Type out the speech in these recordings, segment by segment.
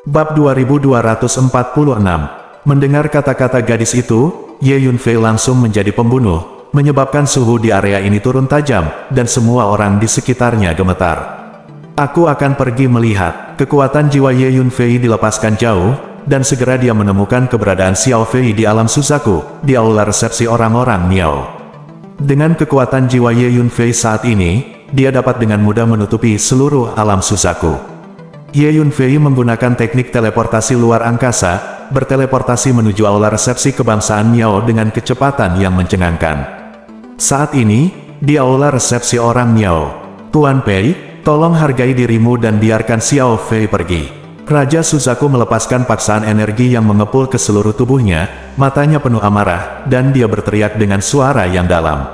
Bab 2246. Mendengar kata-kata gadis itu, Ye Yunfei langsung menjadi pembunuh, menyebabkan suhu di area ini turun tajam, dan semua orang di sekitarnya gemetar. Aku akan pergi melihat. Kekuatan jiwa Ye Yunfei dilepaskan jauh, dan segera dia menemukan keberadaan Xiao Fei di alam Suzaku, di aula resepsi orang-orang Miao. Dengan kekuatan jiwa Ye Yunfei saat ini, dia dapat dengan mudah menutupi seluruh alam Suzaku. Ye Yunfei menggunakan teknik teleportasi luar angkasa, berteleportasi menuju aula resepsi kebangsaan Miao dengan kecepatan yang mencengangkan. Saat ini, di aula resepsi orang Miao, Tuan Pei, tolong hargai dirimu dan biarkan Xiao Fei pergi. Raja Suzaku melepaskan paksaan energi yang mengepul ke seluruh tubuhnya, matanya penuh amarah, dan dia berteriak dengan suara yang dalam.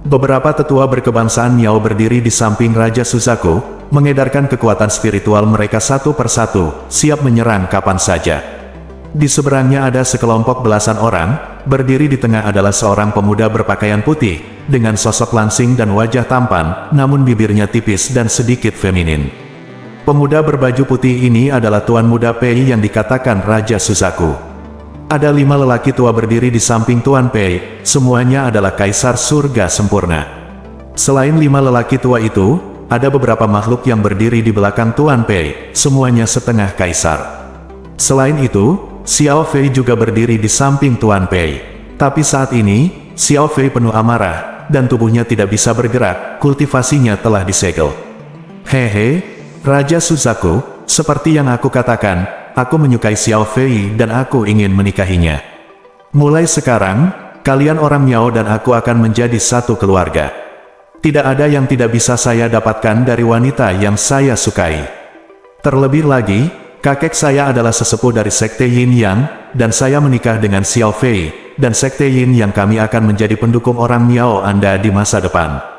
Beberapa tetua berkebangsaan Miao berdiri di samping Raja Suzaku, mengedarkan kekuatan spiritual mereka satu persatu, siap menyerang kapan saja. Di seberangnya ada sekelompok belasan orang, berdiri di tengah adalah seorang pemuda berpakaian putih, dengan sosok langsing dan wajah tampan, namun bibirnya tipis dan sedikit feminin. Pemuda berbaju putih ini adalah Tuan Muda Pei yang dikatakan Raja Suzaku. Ada 5 lelaki tua berdiri di samping Tuan Pei, semuanya adalah kaisar surga sempurna. Selain 5 lelaki tua itu, ada beberapa makhluk yang berdiri di belakang Tuan Pei, semuanya setengah kaisar. Selain itu, Xiao Fei juga berdiri di samping Tuan Pei. Tapi saat ini, Xiao Fei penuh amarah, dan tubuhnya tidak bisa bergerak, kultivasinya telah disegel. Hehe, Raja Suzaku, seperti yang aku katakan, aku menyukai Xiao Fei dan aku ingin menikahinya. Mulai sekarang, kalian orang Miao dan aku akan menjadi satu keluarga. Tidak ada yang tidak bisa saya dapatkan dari wanita yang saya sukai. Terlebih lagi, kakek saya adalah sesepuh dari Sekte Yin Yang, dan saya menikah dengan Xiao Fei, dan Sekte Yin Yang kami akan menjadi pendukung orang Miao Anda di masa depan.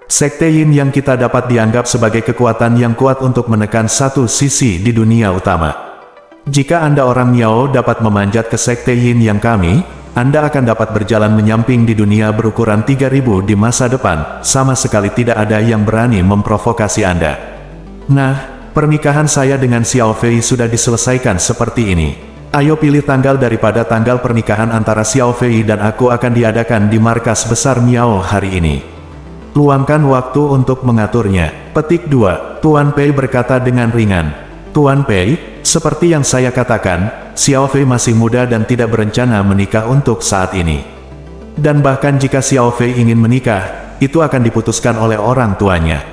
Sekte Yin yang kita dapat dianggap sebagai kekuatan yang kuat untuk menekan satu sisi di dunia utama. Jika Anda orang Miao dapat memanjat ke Sekte Yin yang kami, Anda akan dapat berjalan menyamping di dunia berukuran 3000 di masa depan, sama sekali tidak ada yang berani memprovokasi Anda. Nah, pernikahan saya dengan Xiao Fei sudah diselesaikan seperti ini. Ayo pilih tanggal daripada tanggal pernikahan antara Xiao Fei dan aku akan diadakan di markas besar Miao hari ini. Luangkan waktu untuk mengaturnya. Petik 2. Tuan Pei berkata dengan ringan. Tuan Pei, seperti yang saya katakan, Xiao Fei masih muda dan tidak berencana menikah untuk saat ini. Dan bahkan jika Xiao Fei ingin menikah, itu akan diputuskan oleh orang tuanya.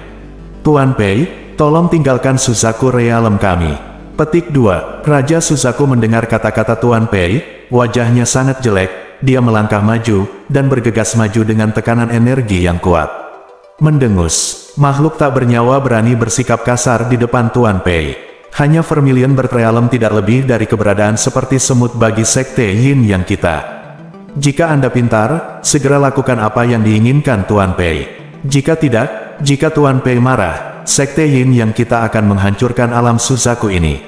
Tuan Pei, tolong tinggalkan Suzaku Realm kami. Petik 2. Raja Suzaku mendengar kata-kata Tuan Pei, wajahnya sangat jelek, dia melangkah maju, dan bergegas maju dengan tekanan energi yang kuat. Mendengus, makhluk tak bernyawa berani bersikap kasar di depan Tuan Pei. Hanya Vermilion Realm tidak lebih dari keberadaan seperti semut bagi Sekte Yin yang kita. Jika Anda pintar, segera lakukan apa yang diinginkan Tuan Pei. Jika tidak, jika Tuan Pei marah, Sekte Yin yang kita akan menghancurkan alam Suzaku ini.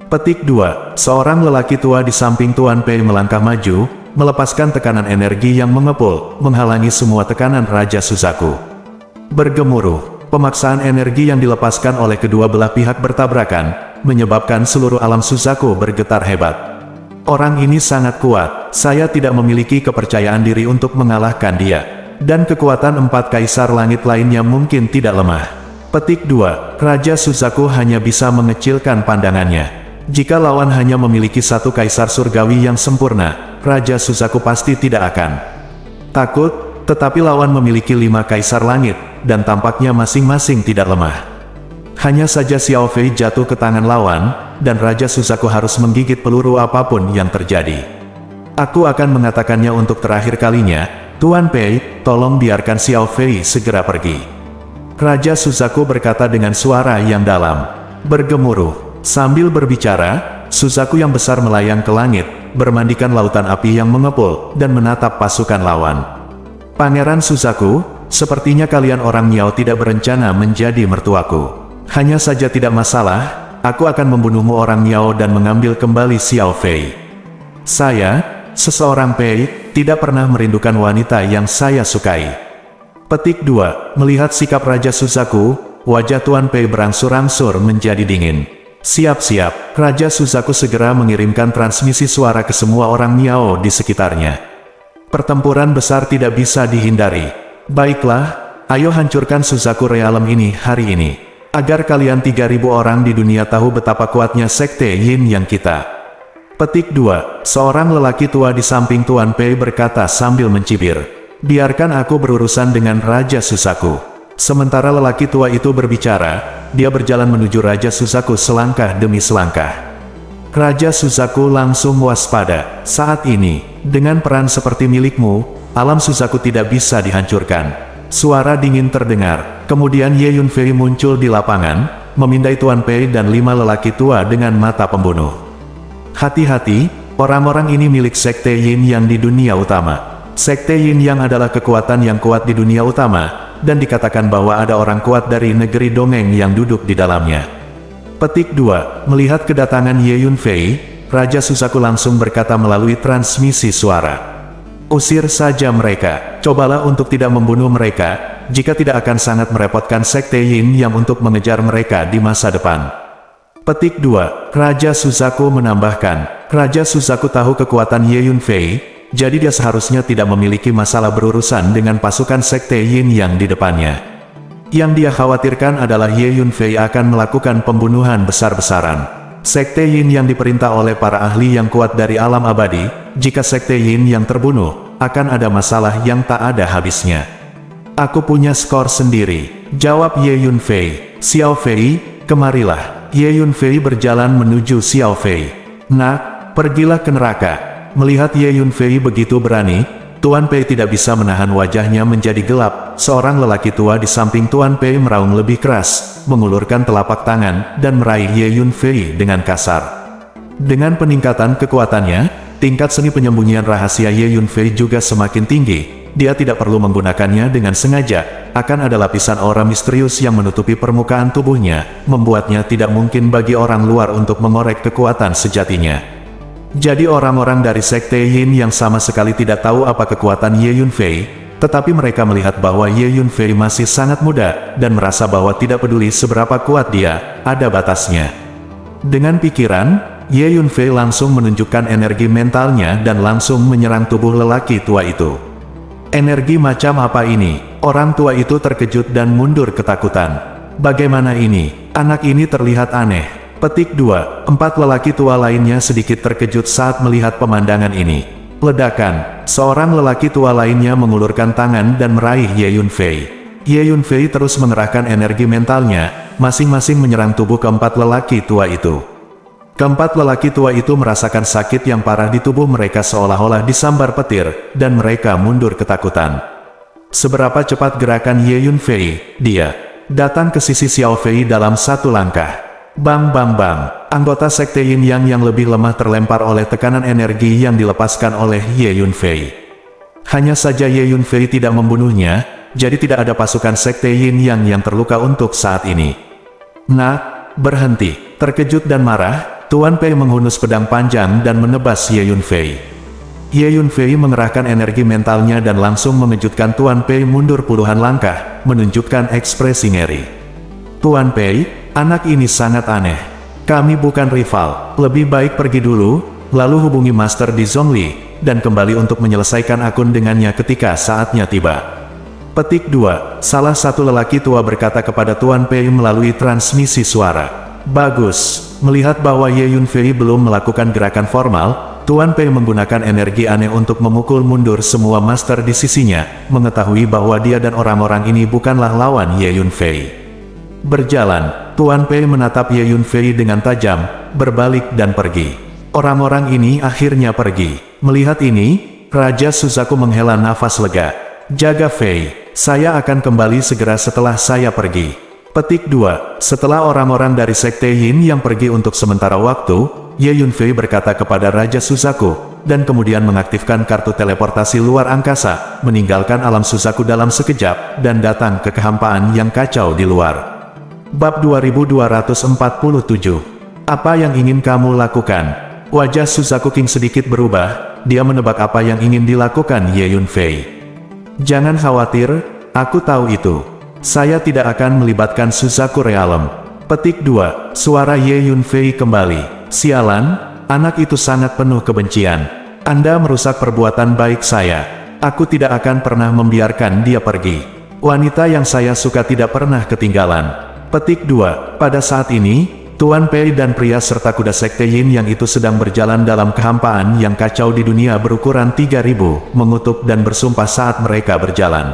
Petik 2. Seorang lelaki tua di samping Tuan Pei melangkah maju, melepaskan tekanan energi yang mengepul, menghalangi semua tekanan Raja Suzaku. Bergemuruh, pemaksaan energi yang dilepaskan oleh kedua belah pihak bertabrakan, menyebabkan seluruh alam Suzaku bergetar hebat. Orang ini sangat kuat, saya tidak memiliki kepercayaan diri untuk mengalahkan dia. Dan kekuatan 4 kaisar langit lainnya mungkin tidak lemah. Petik 2. Raja Suzaku hanya bisa mengecilkan pandangannya. Jika lawan hanya memiliki 1 kaisar surgawi yang sempurna, Raja Suzaku pasti tidak akan takut. Tetapi lawan memiliki 5 kaisar langit, dan tampaknya masing-masing tidak lemah. Hanya saja Xiao Fei jatuh ke tangan lawan, dan Raja Suzaku harus menggigit peluru apapun yang terjadi. Aku akan mengatakannya untuk terakhir kalinya, Tuan Pei, tolong biarkan Xiao Fei segera pergi. Raja Suzaku berkata dengan suara yang dalam. Bergemuruh. Sambil berbicara, Suzaku yang besar melayang ke langit, bermandikan lautan api yang mengepul, dan menatap pasukan lawan. Pangeran Suzaku, sepertinya kalian orang Miao tidak berencana menjadi mertuaku. Hanya saja tidak masalah, aku akan membunuhmu orang Miao dan mengambil kembali Xiao Fei. Saya, seseorang Pei, tidak pernah merindukan wanita yang saya sukai. Petik 2. Melihat sikap Raja Suzaku, wajah Tuan Pei berangsur-angsur menjadi dingin. Siap-siap, Raja Suzaku segera mengirimkan transmisi suara ke semua orang Miao di sekitarnya. Pertempuran besar tidak bisa dihindari. Baiklah, ayo hancurkan Suzaku Realm ini hari ini. Agar kalian 3.000 orang di dunia tahu betapa kuatnya Sekte Yin yang kita. Petik 2. Seorang lelaki tua di samping Tuan Pei berkata sambil mencibir. Biarkan aku berurusan dengan Raja Suzaku. Sementara lelaki tua itu berbicara, dia berjalan menuju Raja Suzaku selangkah demi selangkah. Raja Suzaku langsung waspada. Saat ini, dengan peran seperti milikmu, alam Suzaku tidak bisa dihancurkan. Suara dingin terdengar, kemudian Ye Yunfei muncul di lapangan, memindai Tuan Pei dan 5 lelaki tua dengan mata pembunuh. Hati-hati, orang-orang ini milik Sekte Yin yang di dunia utama. Sekte Yin yang adalah kekuatan yang kuat di dunia utama, dan dikatakan bahwa ada orang kuat dari negeri dongeng yang duduk di dalamnya. Petik 2. Melihat kedatangan Ye Yunfei, Raja Suzaku langsung berkata melalui transmisi suara. Usir saja mereka, cobalah untuk tidak membunuh mereka, jika tidak akan sangat merepotkan Sekte Yin yang untuk mengejar mereka di masa depan. Petik 2. Raja Suzaku menambahkan, Raja Suzaku tahu kekuatan Ye Yunfei, jadi dia seharusnya tidak memiliki masalah berurusan dengan pasukan Sekte Yin yang di depannya. Yang dia khawatirkan adalah Ye Yunfei akan melakukan pembunuhan besar-besaran. Sekte Yin yang diperintah oleh para ahli yang kuat dari alam abadi, jika Sekte Yin yang terbunuh, akan ada masalah yang tak ada habisnya. Aku punya skor sendiri, jawab Ye Yunfei. Xiao Fei, kemarilah. Ye Yunfei berjalan menuju Xiao Fei. Nak, pergilah ke neraka. Melihat Ye Yunfei begitu berani, Tuan Pei tidak bisa menahan wajahnya menjadi gelap. Seorang lelaki tua di samping Tuan Pei meraung lebih keras, mengulurkan telapak tangan, dan meraih Ye Yunfei dengan kasar. Dengan peningkatan kekuatannya, tingkat seni penyembunyian rahasia Ye Yunfei juga semakin tinggi. Dia tidak perlu menggunakannya dengan sengaja, akan ada lapisan aura misterius yang menutupi permukaan tubuhnya, membuatnya tidak mungkin bagi orang luar untuk mengorek kekuatan sejatinya. Jadi orang-orang dari Sekte Yin yang sama sekali tidak tahu apa kekuatan Ye Yunfei, tetapi mereka melihat bahwa Ye Yunfei masih sangat muda, dan merasa bahwa tidak peduli seberapa kuat dia, ada batasnya. Dengan pikiran, Ye Yunfei langsung menunjukkan energi mentalnya dan langsung menyerang tubuh lelaki tua itu. Energi macam apa ini? Orang tua itu terkejut dan mundur ketakutan. Bagaimana ini? Anak ini terlihat aneh. Petik 2. 4 lelaki tua lainnya sedikit terkejut saat melihat pemandangan ini. Ledakan. Seorang lelaki tua lainnya mengulurkan tangan dan meraih Ye Yunfei. Ye Yunfei terus mengerahkan energi mentalnya, masing-masing menyerang tubuh keempat lelaki tua itu. Keempat lelaki tua itu merasakan sakit yang parah di tubuh mereka seolah-olah disambar petir, dan mereka mundur ketakutan. Seberapa cepat gerakan Ye Yunfei, dia datang ke sisi Xiao Fei dalam satu langkah. Bang bang bang, anggota Sekte Yin yang lebih lemah terlempar oleh tekanan energi yang dilepaskan oleh Ye Yunfei. Hanya saja Ye Yunfei tidak membunuhnya, jadi tidak ada pasukan Sekte Yin yang terluka untuk saat ini. Nak, berhenti. Terkejut dan marah, Tuan Pei menghunus pedang panjang dan menebas Ye Yunfei. Ye Yunfei mengerahkan energi mentalnya dan langsung mengejutkan Tuan Pei mundur puluhan langkah, menunjukkan ekspresi ngeri. Tuan Pei, anak ini sangat aneh. Kami bukan rival, lebih baik pergi dulu, lalu hubungi Master di Zhongli, dan kembali untuk menyelesaikan akun dengannya ketika saatnya tiba. Petik 2. Salah satu lelaki tua berkata kepada Tuan Pei melalui transmisi suara. Bagus. Melihat bahwa Ye Yunfei belum melakukan gerakan formal, Tuan Pei menggunakan energi aneh untuk memukul mundur semua master di sisinya, mengetahui bahwa dia dan orang-orang ini bukanlah lawan Ye Yunfei. Berjalan, Tuan Pei menatap Ye Yunfei dengan tajam, berbalik dan pergi. Orang-orang ini akhirnya pergi. Melihat ini, Raja Suzaku menghela nafas lega. Jaga Fei, saya akan kembali segera setelah saya pergi. Petik 2. Setelah orang-orang dari Sekte Yin yang pergi untuk sementara waktu, Ye Yunfei berkata kepada Raja Suzaku, dan kemudian mengaktifkan kartu teleportasi luar angkasa, meninggalkan alam Suzaku dalam sekejap, dan datang ke kehampaan yang kacau di luar. Bab 2247. Apa yang ingin kamu lakukan? Wajah Suzaku King sedikit berubah, dia menebak apa yang ingin dilakukan Ye Yunfei. Jangan khawatir, aku tahu itu. Saya tidak akan melibatkan Suzaku Realm. Petik 2. Suara Ye Yunfei kembali. Sialan, anak itu sangat penuh kebencian. Anda merusak perbuatan baik saya. Aku tidak akan pernah membiarkan dia pergi. Wanita yang saya suka tidak pernah ketinggalan. Petik 2. Pada saat ini, Tuan Pei dan pria serta kuda sekte Yin yang itu sedang berjalan dalam kehampaan yang kacau di dunia berukuran 3000, mengutuk dan bersumpah saat mereka berjalan.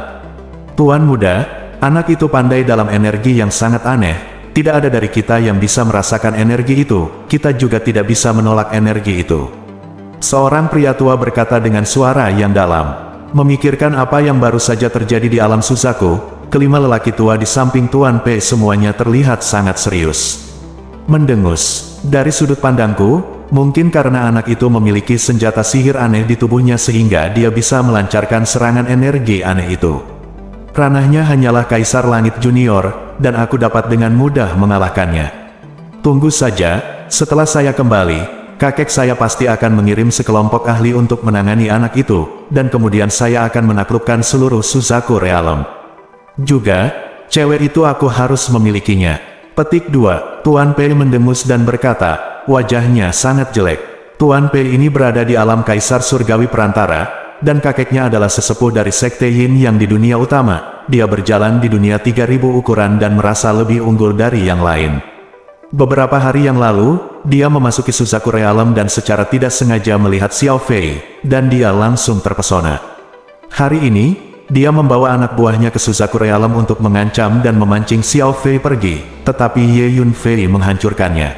Tuan muda, anak itu pandai dalam energi yang sangat aneh. Tidak ada dari kita yang bisa merasakan energi itu, kita juga tidak bisa menolak energi itu. Seorang pria tua berkata dengan suara yang dalam. Memikirkan apa yang baru saja terjadi di alam Suzaku, kelima lelaki tua di samping Tuan Pei semuanya terlihat sangat serius. Mendengus. Dari sudut pandangku, mungkin karena anak itu memiliki senjata sihir aneh di tubuhnya sehingga dia bisa melancarkan serangan energi aneh itu. Ranahnya hanyalah Kaisar Langit Junior, dan aku dapat dengan mudah mengalahkannya. Tunggu saja, setelah saya kembali, kakek saya pasti akan mengirim sekelompok ahli untuk menangani anak itu, dan kemudian saya akan menaklukkan seluruh Suzaku Realm. Juga, cewek itu aku harus memilikinya. Petik 2. Tuan Pei mendengus dan berkata, wajahnya sangat jelek. Tuan Pei ini berada di alam Kaisar Surgawi Perantara, dan kakeknya adalah sesepuh dari Sekte Yin yang di dunia utama. Dia berjalan di dunia 3000 ukuran dan merasa lebih unggul dari yang lain. Beberapa hari yang lalu, dia memasuki Suzaku Realm dan secara tidak sengaja melihat Xiao Fei, dan dia langsung terpesona. Hari ini, dia membawa anak buahnya ke Suzaku Realm untuk mengancam dan memancing Xiao Fei pergi, tetapi Ye Yunfei menghancurkannya.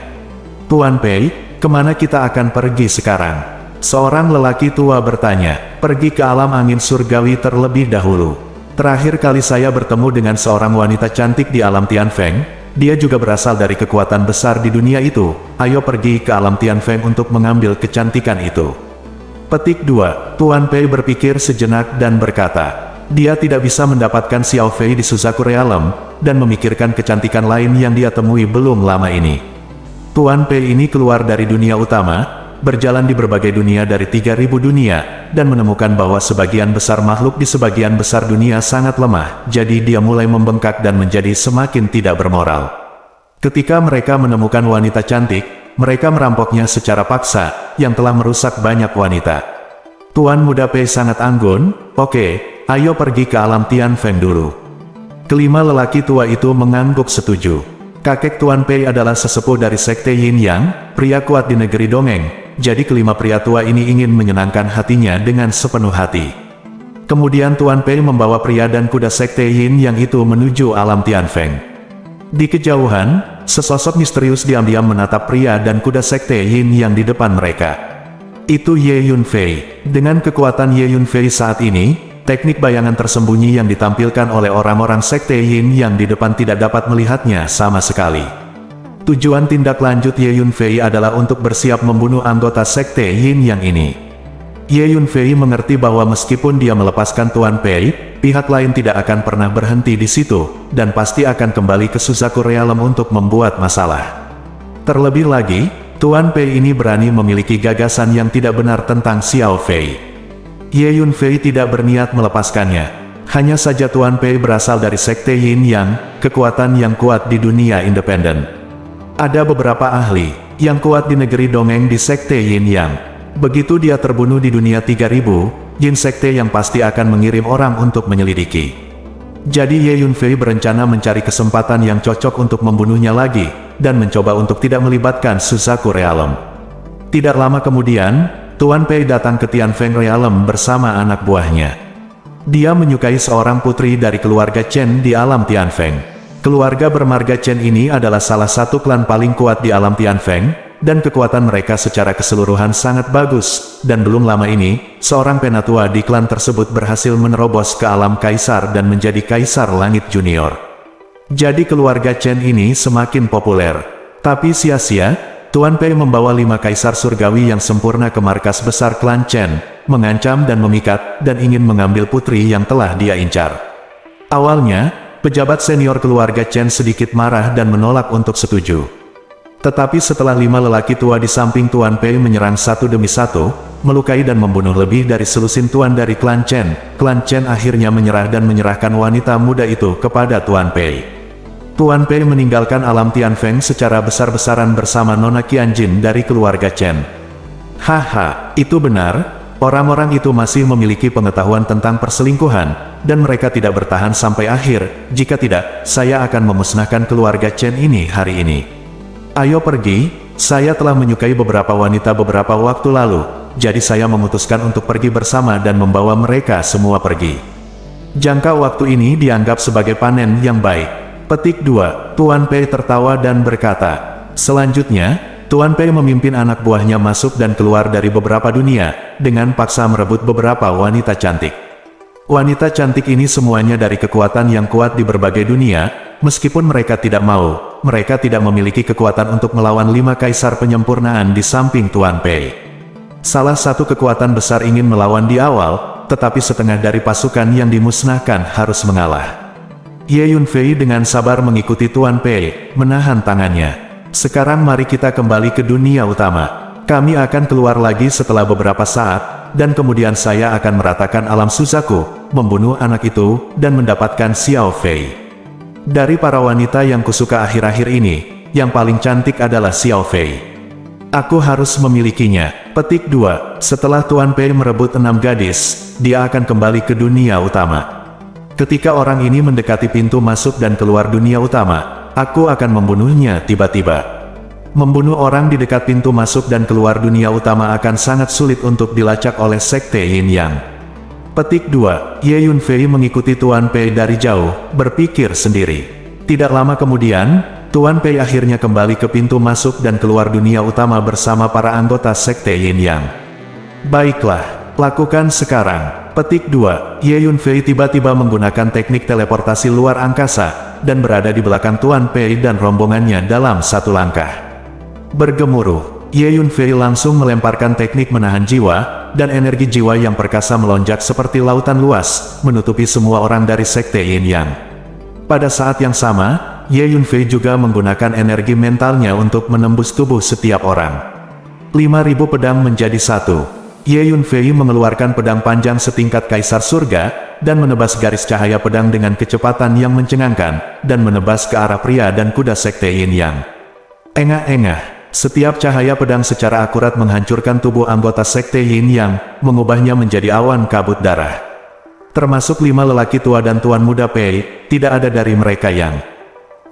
Tuan Pei, kemana kita akan pergi sekarang? Seorang lelaki tua bertanya. Pergi ke alam angin surgawi terlebih dahulu. Terakhir kali saya bertemu dengan seorang wanita cantik di alam Tianfeng, dia juga berasal dari kekuatan besar di dunia itu. Ayo pergi ke alam Tianfeng untuk mengambil kecantikan itu. Petik 2. Tuan Pei berpikir sejenak dan berkata, dia tidak bisa mendapatkan Xiao Fei di Suzaku Realm, dan memikirkan kecantikan lain yang dia temui belum lama ini. Tuan Pei ini keluar dari dunia utama, berjalan di berbagai dunia dari 3000 dunia, dan menemukan bahwa sebagian besar makhluk di sebagian besar dunia sangat lemah, jadi dia mulai membengkak dan menjadi semakin tidak bermoral. Ketika mereka menemukan wanita cantik, mereka merampoknya secara paksa, yang telah merusak banyak wanita. Tuan muda Pei sangat anggun. Oke, ayo pergi ke alam Tianfeng dulu. Kelima lelaki tua itu mengangguk setuju. Kakek Tuan Pei adalah sesepuh dari Sekte Yin Yang, pria kuat di negeri dongeng, jadi kelima pria tua ini ingin menyenangkan hatinya dengan sepenuh hati. Kemudian Tuan Pei membawa pria dan kuda Sekte Yin Yang itu menuju alam Tianfeng. Di kejauhan, sesosok misterius diam-diam menatap pria dan kuda Sekte Yin Yang di depan mereka. Itu Ye Yunfei. Dengan kekuatan Ye Yunfei saat ini, teknik bayangan tersembunyi yang ditampilkan oleh orang-orang Sekte Yin yang di depan tidak dapat melihatnya sama sekali. Tujuan tindak lanjut Ye Yunfei adalah untuk bersiap membunuh anggota Sekte Yin yang ini. Ye Yunfei mengerti bahwa meskipun dia melepaskan Tuan Pei, pihak lain tidak akan pernah berhenti di situ, dan pasti akan kembali ke Suzaku Realm untuk membuat masalah. Terlebih lagi, Tuan Pei ini berani memiliki gagasan yang tidak benar tentang Xiao Fei. Ye Yunfei tidak berniat melepaskannya. Hanya saja Tuan Pei berasal dari Sekte Yin Yang, kekuatan yang kuat di dunia independen. Ada beberapa ahli yang kuat di negeri dongeng di Sekte Yin Yang. Begitu dia terbunuh di dunia 3000, Yin Sekte yang pasti akan mengirim orang untuk menyelidiki. Jadi Ye Yunfei berencana mencari kesempatan yang cocok untuk membunuhnya lagi, dan mencoba untuk tidak melibatkan Suzaku Realm. Tidak lama kemudian, Tuan Pei datang ke Tianfeng Realm bersama anak buahnya. Dia menyukai seorang putri dari keluarga Chen di alam Tianfeng. Keluarga bermarga Chen ini adalah salah satu klan paling kuat di alam Tianfeng, dan kekuatan mereka secara keseluruhan sangat bagus, dan belum lama ini, seorang penatua di klan tersebut berhasil menerobos ke alam Kaisar dan menjadi Kaisar Langit Junior. Jadi keluarga Chen ini semakin populer. Tapi sia-sia, Tuan Pei membawa 5 kaisar surgawi yang sempurna ke markas besar klan Chen, mengancam dan memikat, dan ingin mengambil putri yang telah dia incar. Awalnya, pejabat senior keluarga Chen sedikit marah dan menolak untuk setuju. Tetapi setelah 5 lelaki tua di samping Tuan Pei menyerang satu demi satu, melukai dan membunuh lebih dari selusin tuan dari klan Chen akhirnya menyerah dan menyerahkan wanita muda itu kepada Tuan Pei. Tuan Pei meninggalkan alam Tianfeng secara besar-besaran bersama Nona Qianjin dari keluarga Chen. Haha, itu benar. Orang-orang itu masih memiliki pengetahuan tentang perselingkuhan, dan mereka tidak bertahan sampai akhir. Jika tidak, saya akan memusnahkan keluarga Chen ini hari ini. Ayo pergi, saya telah menyukai beberapa wanita beberapa waktu lalu, jadi saya memutuskan untuk pergi bersama dan membawa mereka semua pergi. Jangka waktu ini dianggap sebagai panen yang baik. Petik 2, Tuan Pei tertawa dan berkata, selanjutnya, Tuan Pei memimpin anak buahnya masuk dan keluar dari beberapa dunia, dengan paksa merebut beberapa wanita cantik. Wanita cantik ini semuanya dari kekuatan yang kuat di berbagai dunia, meskipun mereka tidak mau, mereka tidak memiliki kekuatan untuk melawan 5 kaisar penyempurnaan di samping Tuan Pei. Salah satu kekuatan besar ingin melawan di awal, tetapi setengah dari pasukan yang dimusnahkan harus mengalah. Ye Yunfei dengan sabar mengikuti Tuan Pei, menahan tangannya. Sekarang mari kita kembali ke dunia utama. Kami akan keluar lagi setelah beberapa saat, dan kemudian saya akan meratakan alam Suzaku, membunuh anak itu, dan mendapatkan Xiao Fei. Dari para wanita yang kusuka akhir-akhir ini, yang paling cantik adalah Xiao Fei. Aku harus memilikinya. Petik 2, setelah Tuan Pei merebut 6 gadis, dia akan kembali ke dunia utama. Ketika orang ini mendekati pintu masuk dan keluar dunia utama, aku akan membunuhnya tiba-tiba. Membunuh orang di dekat pintu masuk dan keluar dunia utama akan sangat sulit untuk dilacak oleh Sekte Yin Yang. Petik 2, Ye Yunfei mengikuti Tuan Pei dari jauh, berpikir sendiri. Tidak lama kemudian, Tuan Pei akhirnya kembali ke pintu masuk dan keluar dunia utama bersama para anggota Sekte Yin Yang. Baiklah, lakukan sekarang. Petik 2, Ye Yunfei tiba-tiba menggunakan teknik teleportasi luar angkasa, dan berada di belakang Tuan Pei dan rombongannya dalam satu langkah. Bergemuruh, Ye Yunfei langsung melemparkan teknik menahan jiwa, dan energi jiwa yang perkasa melonjak seperti lautan luas, menutupi semua orang dari Sekte Yin Yang. Pada saat yang sama, Ye Yunfei juga menggunakan energi mentalnya untuk menembus tubuh setiap orang. 5.000 pedang menjadi satu. Ye Yunfei mengeluarkan pedang panjang setingkat kaisar surga, dan menebas garis cahaya pedang dengan kecepatan yang mencengangkan, dan menebas ke arah pria dan kuda Sekte Yin Yang. Engah-engah, setiap cahaya pedang secara akurat menghancurkan tubuh anggota Sekte Yin Yang, mengubahnya menjadi awan kabut darah. Termasuk 5 lelaki tua dan Tuan Muda Pei, tidak ada dari mereka yang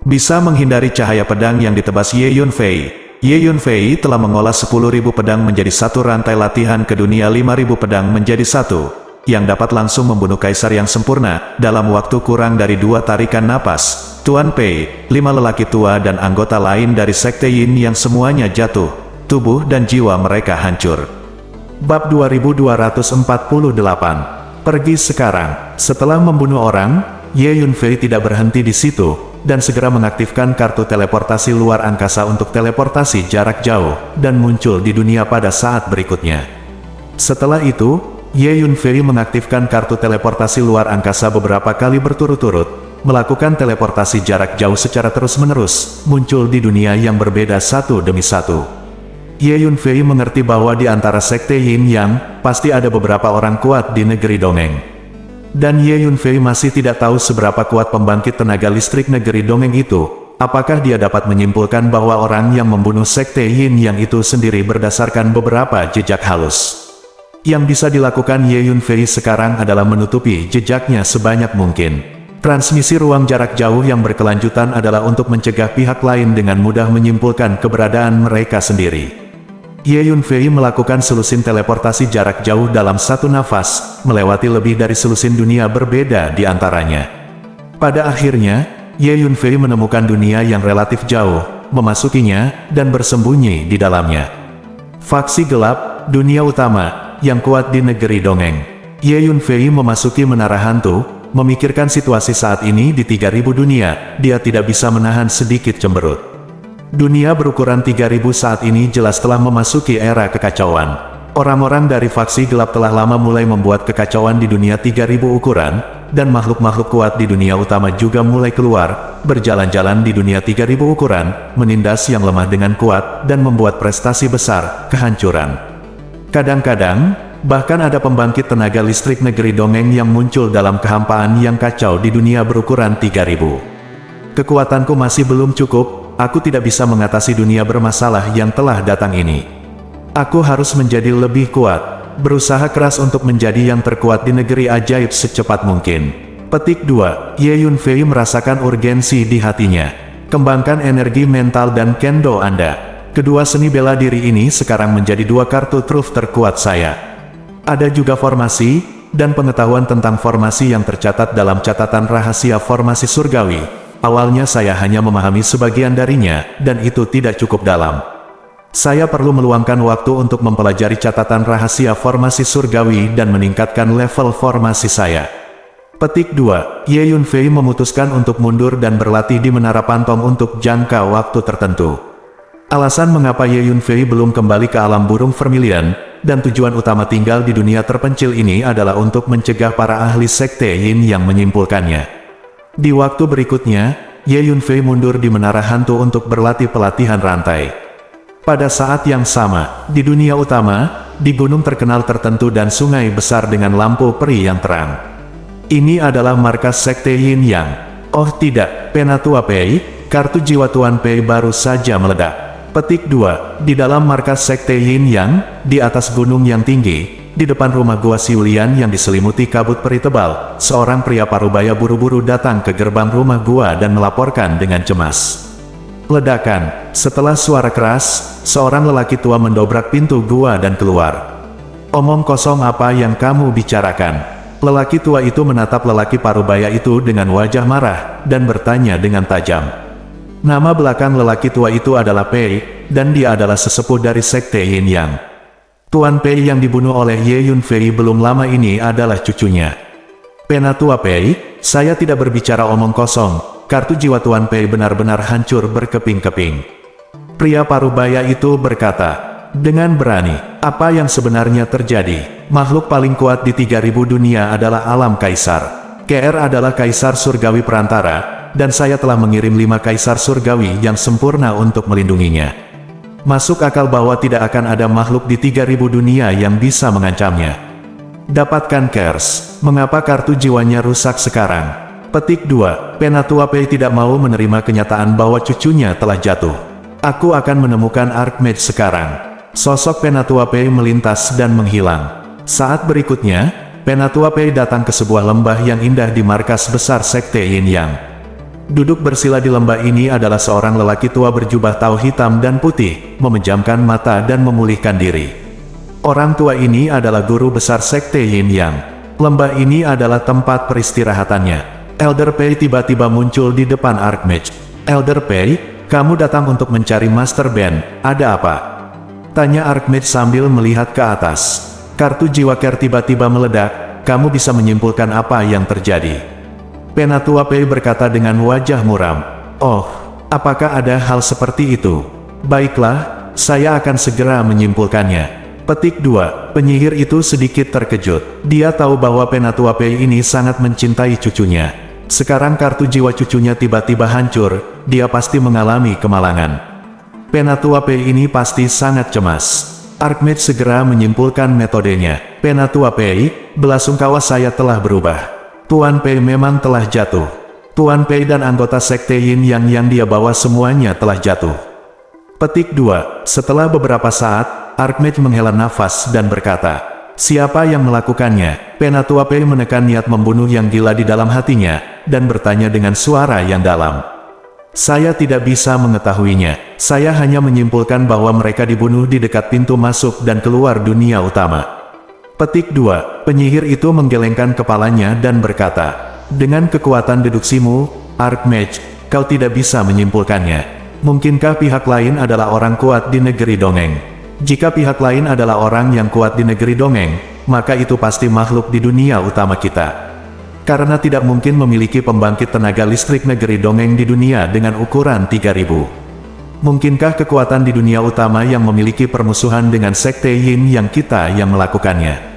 bisa menghindari cahaya pedang yang ditebas Ye Yunfei. Ye Yunfei telah mengolah 10.000 pedang menjadi satu rantai latihan ke dunia 5.000 pedang menjadi satu, yang dapat langsung membunuh kaisar yang sempurna, dalam waktu kurang dari 2 tarikan napas. Tuan Pei, 5 lelaki tua dan anggota lain dari Sekte Yin yang semuanya jatuh, tubuh dan jiwa mereka hancur. Bab 2248. Pergi sekarang. Setelah membunuh orang, Ye Yunfei tidak berhenti di situ, dan segera mengaktifkan kartu teleportasi luar angkasa untuk teleportasi jarak jauh, dan muncul di dunia pada saat berikutnya. Setelah itu, Ye Yunfei mengaktifkan kartu teleportasi luar angkasa beberapa kali berturut-turut, melakukan teleportasi jarak jauh secara terus-menerus, muncul di dunia yang berbeda satu demi satu. Ye Yunfei mengerti bahwa di antara Sekte Yin Yang, pasti ada beberapa orang kuat di negeri dongeng. Dan Ye Yunfei masih tidak tahu seberapa kuat pembangkit tenaga listrik negeri dongeng itu. Apakah dia dapat menyimpulkan bahwa orang yang membunuh Sekte Yin Yang itu sendiri berdasarkan beberapa jejak halus? Yang bisa dilakukan Ye Yunfei sekarang adalah menutupi jejaknya sebanyak mungkin. Transmisi ruang jarak jauh yang berkelanjutan adalah untuk mencegah pihak lain dengan mudah menyimpulkan keberadaan mereka sendiri. Ye Yunfei melakukan selusin teleportasi jarak jauh dalam satu nafas, melewati lebih dari selusin dunia berbeda di antaranya. Pada akhirnya, Ye Yunfei menemukan dunia yang relatif jauh, memasukinya, dan bersembunyi di dalamnya. Faksi gelap, dunia utama, yang kuat di negeri dongeng. Ye Yunfei memasuki menara hantu, memikirkan situasi saat ini di 3000 dunia, dia tidak bisa menahan sedikit cemberut. Dunia berukuran 3000 saat ini jelas telah memasuki era kekacauan. Orang-orang dari faksi gelap telah lama mulai membuat kekacauan di dunia 3000 ukuran, dan makhluk-makhluk kuat di dunia utama juga mulai keluar, berjalan-jalan di dunia 3000 ukuran, menindas yang lemah dengan kuat, dan membuat prestasi besar, kehancuran. Kadang-kadang, bahkan ada pembangkit tenaga listrik negeri dongeng yang muncul dalam kehampaan yang kacau di dunia berukuran 3000. Kekuatanku masih belum cukup, aku tidak bisa mengatasi dunia bermasalah yang telah datang ini. Aku harus menjadi lebih kuat, berusaha keras untuk menjadi yang terkuat di negeri ajaib secepat mungkin. Petik 2. Ye Yunfei merasakan urgensi di hatinya. Kembangkan energi mental dan kendo Anda. Kedua seni bela diri ini sekarang menjadi dua kartu truf terkuat saya. Ada juga formasi, dan pengetahuan tentang formasi yang tercatat dalam catatan rahasia formasi surgawi. Awalnya saya hanya memahami sebagian darinya, dan itu tidak cukup dalam. Saya perlu meluangkan waktu untuk mempelajari catatan rahasia formasi surgawi dan meningkatkan level formasi saya. Petik 2. Ye Yunfei memutuskan untuk mundur dan berlatih di Menara Pantong untuk jangka waktu tertentu. Alasan mengapa Ye Yunfei belum kembali ke alam burung vermilion, dan tujuan utama tinggal di dunia terpencil ini adalah untuk mencegah para ahli sekte Yin yang menyimpulkannya. Di waktu berikutnya, Ye Yunfei mundur di Menara Hantu untuk berlatih pelatihan rantai. Pada saat yang sama, di dunia utama, di gunung terkenal tertentu dan sungai besar dengan lampu peri yang terang. Ini adalah markas sekte Yin Yang. Oh tidak, Penatua Pei, kartu jiwa Tuan Pei baru saja meledak. Petik 2. Di dalam markas sekte Yin Yang, di atas gunung yang tinggi, di depan rumah gua Siulian yang diselimuti kabut peri tebal, seorang pria parubaya buru-buru datang ke gerbang rumah gua dan melaporkan dengan cemas. Ledakan. Setelah suara keras, seorang lelaki tua mendobrak pintu gua dan keluar. Omong kosong apa yang kamu bicarakan? Lelaki tua itu menatap lelaki parubaya itu dengan wajah marah, dan bertanya dengan tajam. Nama belakang lelaki tua itu adalah Pei, dan dia adalah sesepuh dari sekte Yin Yang. Tuan Pei yang dibunuh oleh Ye Yunfei belum lama ini adalah cucunya. Penatua Pei, saya tidak berbicara omong kosong, kartu jiwa Tuan Pei benar-benar hancur berkeping-keping. Pria parubaya itu berkata, dengan berani, apa yang sebenarnya terjadi? Makhluk paling kuat di 3000 dunia adalah alam kaisar. KR adalah kaisar surgawi perantara, dan saya telah mengirim 5 kaisar surgawi yang sempurna untuk melindunginya. Masuk akal bahwa tidak akan ada makhluk di 3000 dunia yang bisa mengancamnya. Dapatkan Kers. Mengapa kartu jiwanya rusak sekarang? Petik 2. Penatua Pei tidak mau menerima kenyataan bahwa cucunya telah jatuh. Aku akan menemukan Archmage sekarang. Sosok Penatua Pei melintas dan menghilang. Saat berikutnya, Penatua Pei datang ke sebuah lembah yang indah di markas besar sekte Yin Yang. Duduk bersila di lembah ini adalah seorang lelaki tua berjubah tau hitam dan putih, memejamkan mata dan memulihkan diri. Orang tua ini adalah guru besar sekte Yin Yang. Lembah ini adalah tempat peristirahatannya. Elder Pei tiba-tiba muncul di depan Archmage. Elder Pei, kamu datang untuk mencari Master Ben, ada apa? Tanya Archmage sambil melihat ke atas. Kartu jiwa Ker tiba-tiba meledak, kamu bisa menyimpulkan apa yang terjadi. Penatua Pei berkata dengan wajah muram. Oh, apakah ada hal seperti itu? Baiklah, saya akan segera menyimpulkannya. Petik 2. Penyihir itu sedikit terkejut. Dia tahu bahwa Penatua Pei ini sangat mencintai cucunya. Sekarang kartu jiwa cucunya tiba-tiba hancur, dia pasti mengalami kemalangan. Penatua Pei ini pasti sangat cemas. Archmage segera menyimpulkan metodenya. Penatua Pei, belasungkawa saya telah berubah. Tuan Pei memang telah jatuh. Tuan Pei dan anggota sekte Yin yang dia bawa semuanya telah jatuh. Petik 2. Setelah beberapa saat, Archmage menghela nafas dan berkata, siapa yang melakukannya? Penatua Pei menekan niat membunuh yang gila di dalam hatinya, dan bertanya dengan suara yang dalam. Saya tidak bisa mengetahuinya. Saya hanya menyimpulkan bahwa mereka dibunuh di dekat pintu masuk dan keluar dunia utama. Petik 2. Penyihir itu menggelengkan kepalanya dan berkata, dengan kekuatan deduksimu, Archmage, kau tidak bisa menyimpulkannya. Mungkinkah pihak lain adalah orang kuat di negeri dongeng? Jika pihak lain adalah orang yang kuat di negeri dongeng, maka itu pasti makhluk di dunia utama kita. Karena tidak mungkin memiliki pembangkit tenaga listrik negeri dongeng di dunia dengan ukuran 3000. Mungkinkah kekuatan di dunia utama yang memiliki permusuhan dengan sekte Yin yang kita yang melakukannya?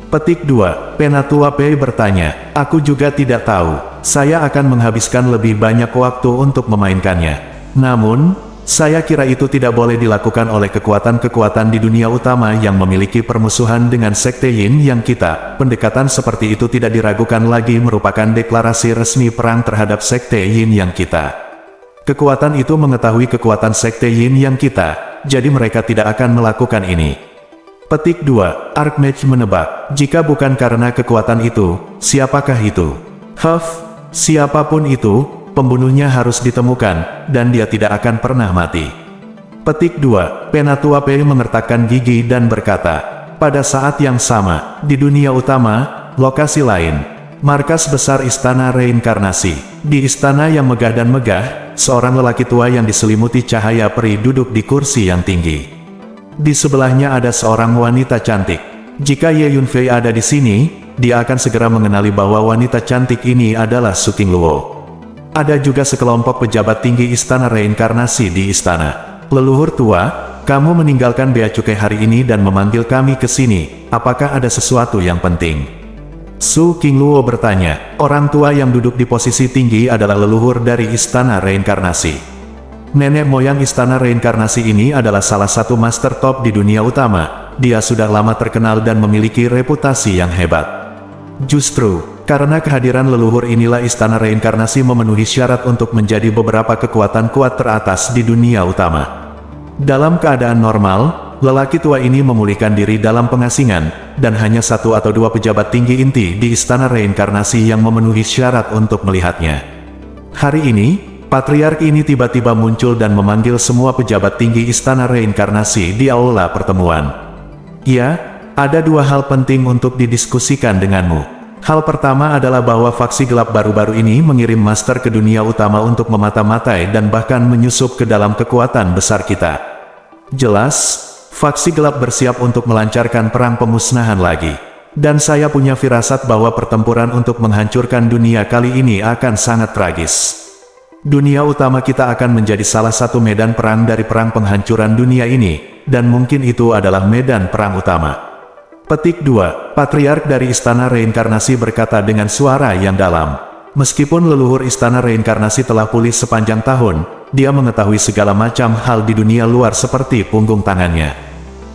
Petik 2. Penatua Pei bertanya, aku juga tidak tahu. Saya akan menghabiskan lebih banyak waktu untuk memainkannya. Namun, Saya kira itu tidak boleh dilakukan oleh kekuatan-kekuatan di dunia utama yang memiliki permusuhan dengan Sekte Yin Yang kita. Pendekatan seperti itu tidak diragukan lagi merupakan deklarasi resmi perang terhadap Sekte Yin Yang kita. Kekuatan itu mengetahui kekuatan Sekte Yin Yang kita, jadi mereka tidak akan melakukan ini. Petik 2. Archmage menebak, jika bukan karena kekuatan itu, siapakah itu? Siapapun itu, pembunuhnya harus ditemukan, dan dia tidak akan pernah mati. Petik 2. Penatua Pei mengertakkan gigi dan berkata, pada saat yang sama, di dunia utama, lokasi lain, markas besar Istana Reinkarnasi. Di istana yang megah dan megah, seorang lelaki tua yang diselimuti cahaya peri duduk di kursi yang tinggi. Di sebelahnya ada seorang wanita cantik. Jika Ye Yunfei ada di sini, dia akan segera mengenali bahwa wanita cantik ini adalah Su Qingluo. Ada juga sekelompok pejabat tinggi Istana Reinkarnasi di istana. Leluhur tua, kamu meninggalkan Bea Cukai hari ini dan memanggil kami ke sini. Apakah ada sesuatu yang penting? Su Qingluo bertanya. Orang tua yang duduk di posisi tinggi adalah leluhur dari Istana Reinkarnasi. Nenek moyang Istana Reinkarnasi ini adalah salah satu master top di dunia utama. Dia sudah lama terkenal dan memiliki reputasi yang hebat. Justru, karena kehadiran leluhur inilah Istana Reinkarnasi memenuhi syarat untuk menjadi beberapa kekuatan kuat teratas di dunia utama. Dalam keadaan normal, lelaki tua ini memulihkan diri dalam pengasingan, dan hanya 1 atau 2 pejabat tinggi inti di Istana Reinkarnasi yang memenuhi syarat untuk melihatnya. Hari ini, Patriark ini tiba-tiba muncul dan memanggil semua pejabat tinggi Istana Reinkarnasi di aula pertemuan. Ya, ada 2 hal penting untuk didiskusikan denganmu. Hal pertama adalah bahwa faksi gelap baru-baru ini mengirim master ke dunia utama untuk memata-matai dan bahkan menyusup ke dalam kekuatan besar kita. Jelas, faksi gelap bersiap untuk melancarkan perang pemusnahan lagi. Dan saya punya firasat bahwa pertempuran untuk menghancurkan dunia kali ini akan sangat tragis. Dunia utama kita akan menjadi salah satu medan perang dari perang penghancuran dunia ini, dan mungkin itu adalah medan perang utama. Petik 2. Patriark dari Istana Reinkarnasi berkata dengan suara yang dalam. Meskipun leluhur Istana Reinkarnasi telah pulih sepanjang tahun, dia mengetahui segala macam hal di dunia luar seperti punggung tangannya.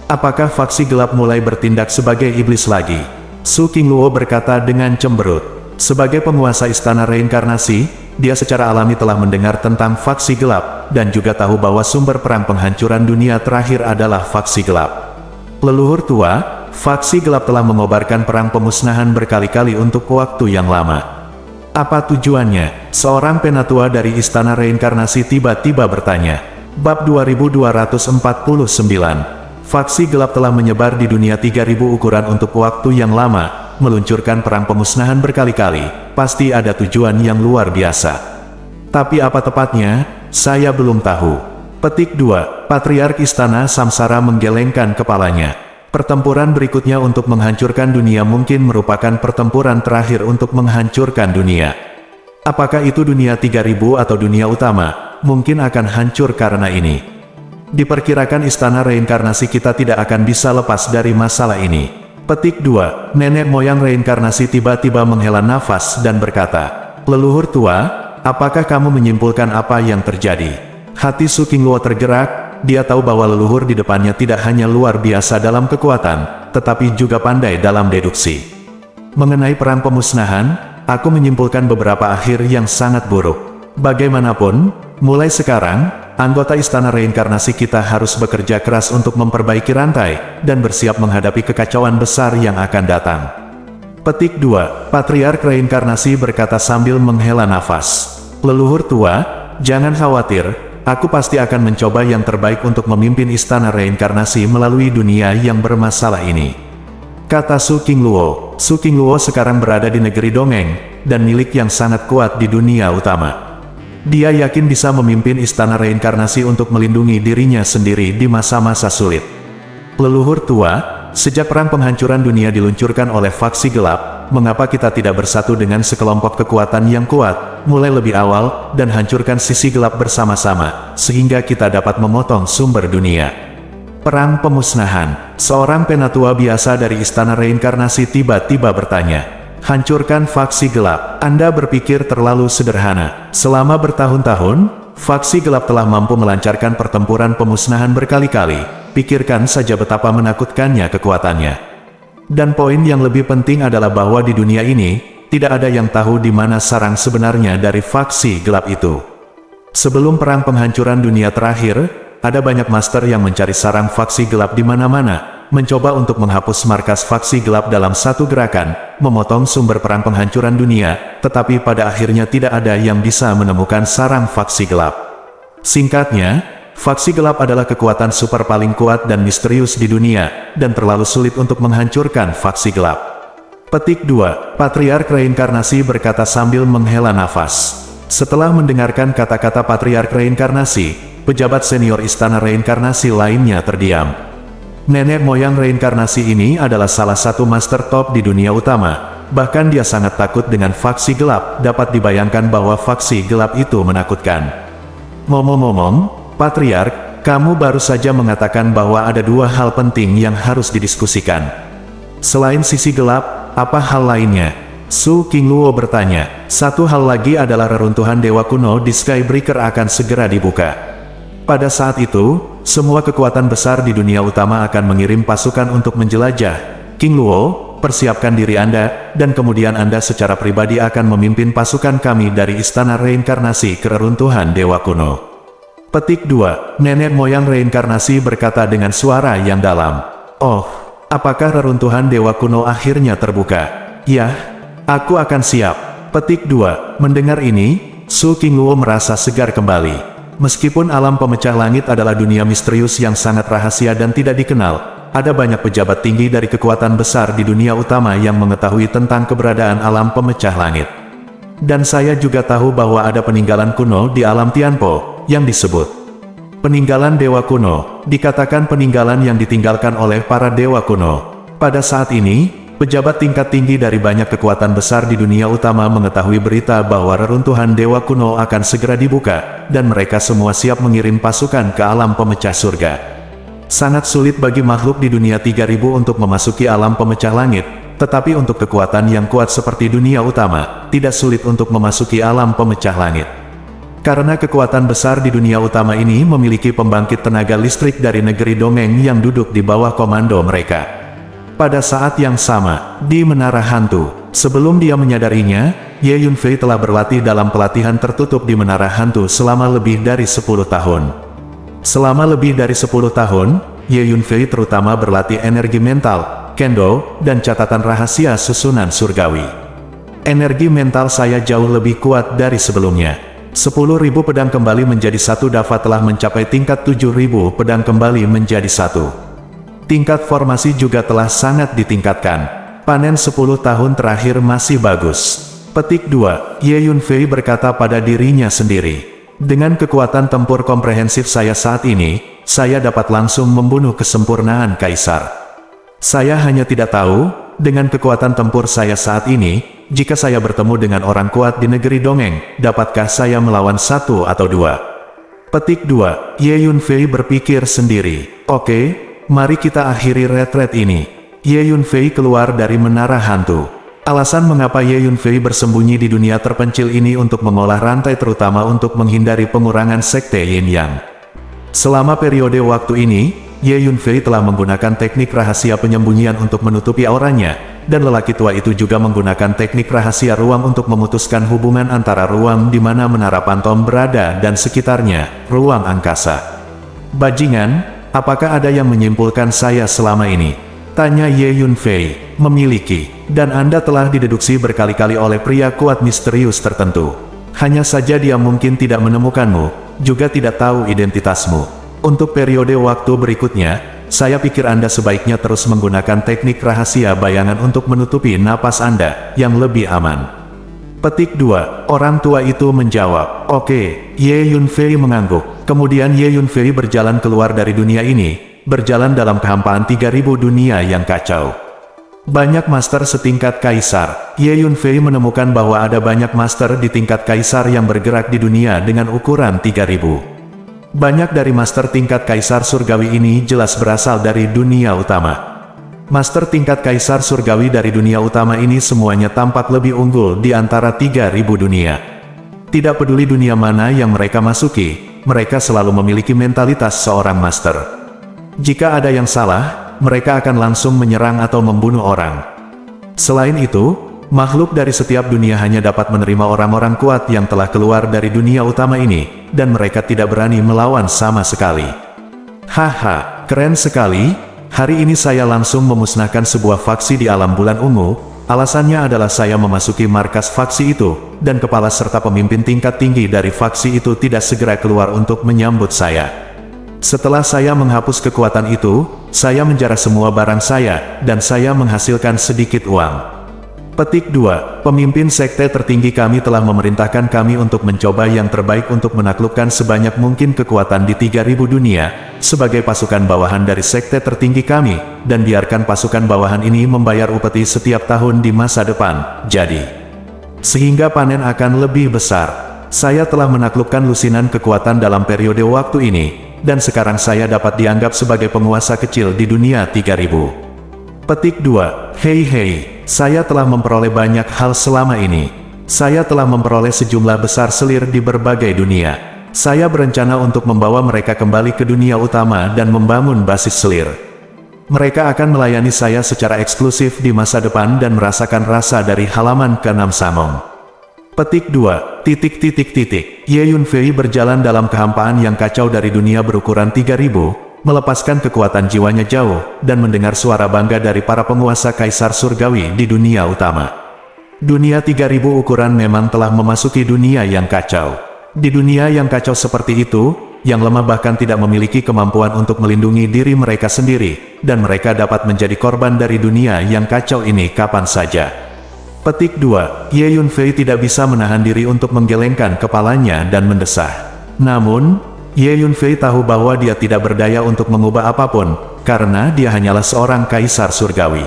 Apakah faksi gelap mulai bertindak sebagai iblis lagi? Su Qingluo berkata dengan cemberut. Sebagai penguasa Istana Reinkarnasi, dia secara alami telah mendengar tentang faksi gelap, dan juga tahu bahwa sumber perang penghancuran dunia terakhir adalah faksi gelap. Leluhur tua, faksi gelap telah mengobarkan perang pemusnahan berkali-kali untuk waktu yang lama. Apa tujuannya? Seorang penatua dari Istana Reinkarnasi tiba-tiba bertanya. Bab 2249. Faksi gelap telah menyebar di dunia 3000 ukuran untuk waktu yang lama, meluncurkan perang pemusnahan berkali-kali, pasti ada tujuan yang luar biasa. Tapi apa tepatnya, saya belum tahu. Petik 2. Patriark Istana Samsara menggelengkan kepalanya. Pertempuran berikutnya untuk menghancurkan dunia mungkin merupakan pertempuran terakhir untuk menghancurkan dunia. Apakah itu dunia 3000 atau dunia utama, mungkin akan hancur karena ini. Diperkirakan Istana Reinkarnasi kita tidak akan bisa lepas dari masalah ini. Petik 2. Nenek moyang reinkarnasi tiba-tiba menghela nafas dan berkata, leluhur tua, apakah kamu menyimpulkan apa yang terjadi? Hati Su Qingluo tergerak, dia tahu bahwa leluhur di depannya tidak hanya luar biasa dalam kekuatan, tetapi juga pandai dalam deduksi. Mengenai perang pemusnahan, aku menyimpulkan beberapa akhir yang sangat buruk. Bagaimanapun, mulai sekarang, anggota Istana Reinkarnasi kita harus bekerja keras untuk memperbaiki rantai, dan bersiap menghadapi kekacauan besar yang akan datang. Petik 2. Patriark Reinkarnasi berkata sambil menghela nafas. Leluhur tua, jangan khawatir, aku pasti akan mencoba yang terbaik untuk memimpin Istana Reinkarnasi melalui dunia yang bermasalah ini. Kata Su Qingluo. Su Qingluo sekarang berada di negeri dongeng, dan milik yang sangat kuat di dunia utama. Dia yakin bisa memimpin Istana Reinkarnasi untuk melindungi dirinya sendiri di masa-masa sulit. Leluhur tua, sejak perang penghancuran dunia diluncurkan oleh faksi gelap, mengapa kita tidak bersatu dengan sekelompok kekuatan yang kuat, mulai lebih awal, dan hancurkan sisi gelap bersama-sama, sehingga kita dapat memotong sumber dunia. Perang pemusnahan. Seorang penatua biasa dari Istana Reinkarnasi tiba-tiba bertanya. Hancurkan faksi gelap. Anda berpikir terlalu sederhana. Selama bertahun-tahun, faksi gelap telah mampu melancarkan pertempuran pemusnahan berkali-kali. Pikirkan saja betapa menakutkannya kekuatannya. Dan poin yang lebih penting adalah bahwa di dunia ini, tidak ada yang tahu di mana sarang sebenarnya dari faksi gelap itu. Sebelum perang penghancuran dunia terakhir, ada banyak master yang mencari sarang faksi gelap di mana-mana, mencoba untuk menghapus markas faksi gelap dalam satu gerakan, memotong sumber perang penghancuran dunia, tetapi pada akhirnya tidak ada yang bisa menemukan sarang faksi gelap. Singkatnya, faksi gelap adalah kekuatan super paling kuat dan misterius di dunia, dan terlalu sulit untuk menghancurkan faksi gelap. Petik 2. Patriark Reinkarnasi berkata sambil menghela nafas. Setelah mendengarkan kata-kata Patriark Reinkarnasi, pejabat senior Istana Reinkarnasi lainnya terdiam. Nenek moyang reinkarnasi ini adalah salah satu master top di dunia utama, bahkan dia sangat takut dengan faksi gelap. Dapat dibayangkan bahwa faksi gelap itu menakutkan. Ngomong-ngomong, Patriark, kamu baru saja mengatakan bahwa ada dua hal penting yang harus didiskusikan. Selain sisi gelap, apa hal lainnya? Su Qingluo bertanya. Satu hal lagi adalah reruntuhan dewa kuno di Skybreaker akan segera dibuka. Pada saat itu, semua kekuatan besar di dunia utama akan mengirim pasukan untuk menjelajah. Qingluo, persiapkan diri Anda, dan kemudian Anda secara pribadi akan memimpin pasukan kami dari Istana Reinkarnasi ke reruntuhan dewa kuno. Petik 2. Nenek moyang reinkarnasi berkata dengan suara yang dalam. Oh, apakah reruntuhan dewa kuno akhirnya terbuka? Ya, aku akan siap. Petik 2. Mendengar ini, Su Qingluo merasa segar kembali. Meskipun alam pemecah langit adalah dunia misterius yang sangat rahasia dan tidak dikenal, ada banyak pejabat tinggi dari kekuatan besar di dunia utama yang mengetahui tentang keberadaan alam pemecah langit. Dan saya juga tahu bahwa ada peninggalan kuno di alam Tianpo, yang disebut peninggalan dewa kuno, dikatakan peninggalan yang ditinggalkan oleh para dewa kuno. Pada saat ini, pejabat tingkat tinggi dari banyak kekuatan besar di dunia utama mengetahui berita bahwa reruntuhan dewa kuno akan segera dibuka, dan mereka semua siap mengirim pasukan ke alam pemecah surga. Sangat sulit bagi makhluk di dunia 3000 untuk memasuki alam pemecah langit, tetapi untuk kekuatan yang kuat seperti dunia utama, tidak sulit untuk memasuki alam pemecah langit. Karena kekuatan besar di dunia utama ini memiliki pembangkit tenaga listrik dari negeri dongeng yang duduk di bawah komando mereka. Pada saat yang sama, di Menara Hantu, sebelum dia menyadarinya, Ye Yunfei telah berlatih dalam pelatihan tertutup di Menara Hantu selama lebih dari 10 tahun. Selama lebih dari 10 tahun, Ye Yunfei terutama berlatih energi mental, kendo, dan catatan rahasia susunan surgawi. Energi mental saya jauh lebih kuat dari sebelumnya. 10.000 pedang kembali menjadi satu. Dava telah mencapai tingkat 7.000 pedang kembali menjadi satu. Tingkat formasi juga telah sangat ditingkatkan. Panen 10 tahun terakhir masih bagus. Petik 2. Ye Yunfei berkata pada dirinya sendiri. Dengan kekuatan tempur komprehensif saya saat ini, saya dapat langsung membunuh kesempurnaan Kaisar. Saya hanya tidak tahu, dengan kekuatan tempur saya saat ini, jika saya bertemu dengan orang kuat di negeri dongeng, dapatkah saya melawan satu atau dua? Petik 2. Ye Yunfei berpikir sendiri. Oke. Mari kita akhiri retret ini. Ye Yunfei keluar dari Menara Hantu. Alasan mengapa Ye Yunfei bersembunyi di dunia terpencil ini untuk mengolah rantai terutama untuk menghindari pengurangan sekte Yin Yang. Selama periode waktu ini, Ye Yunfei telah menggunakan teknik rahasia penyembunyian untuk menutupi auranya, dan lelaki tua itu juga menggunakan teknik rahasia ruang untuk memutuskan hubungan antara ruang di mana Menara Pantom berada dan sekitarnya, ruang angkasa. Bajingan, apakah ada yang menyimpulkan saya selama ini? Tanya Ye Yunfei. Memiliki, dan Anda telah dideduksi berkali-kali oleh pria kuat misterius tertentu. Hanya saja dia mungkin tidak menemukanmu, juga tidak tahu identitasmu. Untuk periode waktu berikutnya, saya pikir Anda sebaiknya terus menggunakan teknik rahasia bayangan untuk menutupi napas Anda, yang lebih aman. Petik 2. Orang tua itu menjawab. Oke. Ye Yunfei mengangguk. Kemudian Ye Yunfei berjalan keluar dari dunia ini, berjalan dalam kehampaan 3000 dunia yang kacau. Banyak master setingkat Kaisar. Ye Yunfei menemukan bahwa ada banyak master di tingkat Kaisar yang bergerak di dunia dengan ukuran 3000. Banyak dari master tingkat Kaisar Surgawi ini jelas berasal dari dunia utama. Master tingkat Kaisar Surgawi dari dunia utama ini semuanya tampak lebih unggul di antara 3000 dunia. Tidak peduli dunia mana yang mereka masuki, mereka selalu memiliki mentalitas seorang master. Jika ada yang salah, mereka akan langsung menyerang atau membunuh orang. Selain itu, makhluk dari setiap dunia hanya dapat menerima orang-orang kuat yang telah keluar dari dunia utama ini, dan mereka tidak berani melawan sama sekali. Haha, keren sekali. Hari ini saya langsung memusnahkan sebuah faksi di alam bulan ungu. Alasannya adalah saya memasuki markas faksi itu, dan kepala serta pemimpin tingkat tinggi dari faksi itu tidak segera keluar untuk menyambut saya. Setelah saya menghapus kekuatan itu, saya menjarah semua barang saya, dan saya menghasilkan sedikit uang. Petik 2. Pemimpin sekte tertinggi kami telah memerintahkan kami untuk mencoba yang terbaik untuk menaklukkan sebanyak mungkin kekuatan di 3000 dunia, sebagai pasukan bawahan dari sekte tertinggi kami, dan biarkan pasukan bawahan ini membayar upeti setiap tahun di masa depan, sehingga panen akan lebih besar. Saya telah menaklukkan lusinan kekuatan dalam periode waktu ini, dan sekarang saya dapat dianggap sebagai penguasa kecil di dunia 3000. Petik 2. Hei, saya telah memperoleh banyak hal selama ini. Saya telah memperoleh sejumlah besar selir di berbagai dunia. Saya berencana untuk membawa mereka kembali ke dunia utama dan membangun basis selir. Mereka akan melayani saya secara eksklusif di masa depan dan merasakan rasa dari halaman ke-6 Samong. Petik 2. Ye Yunfei berjalan dalam kehampaan yang kacau dari dunia berukuran 3000, melepaskan kekuatan jiwanya jauh, dan mendengar suara bangga dari para penguasa kaisar surgawi di dunia utama. Dunia 3000 ukuran memang telah memasuki dunia yang kacau. Di dunia yang kacau seperti itu, yang lemah bahkan tidak memiliki kemampuan untuk melindungi diri mereka sendiri, dan mereka dapat menjadi korban dari dunia yang kacau ini kapan saja. Petik 2. Ye Yunfei tidak bisa menahan diri untuk menggelengkan kepalanya dan mendesah. Namun, Ye Yunfei tahu bahwa dia tidak berdaya untuk mengubah apapun, karena dia hanyalah seorang kaisar surgawi.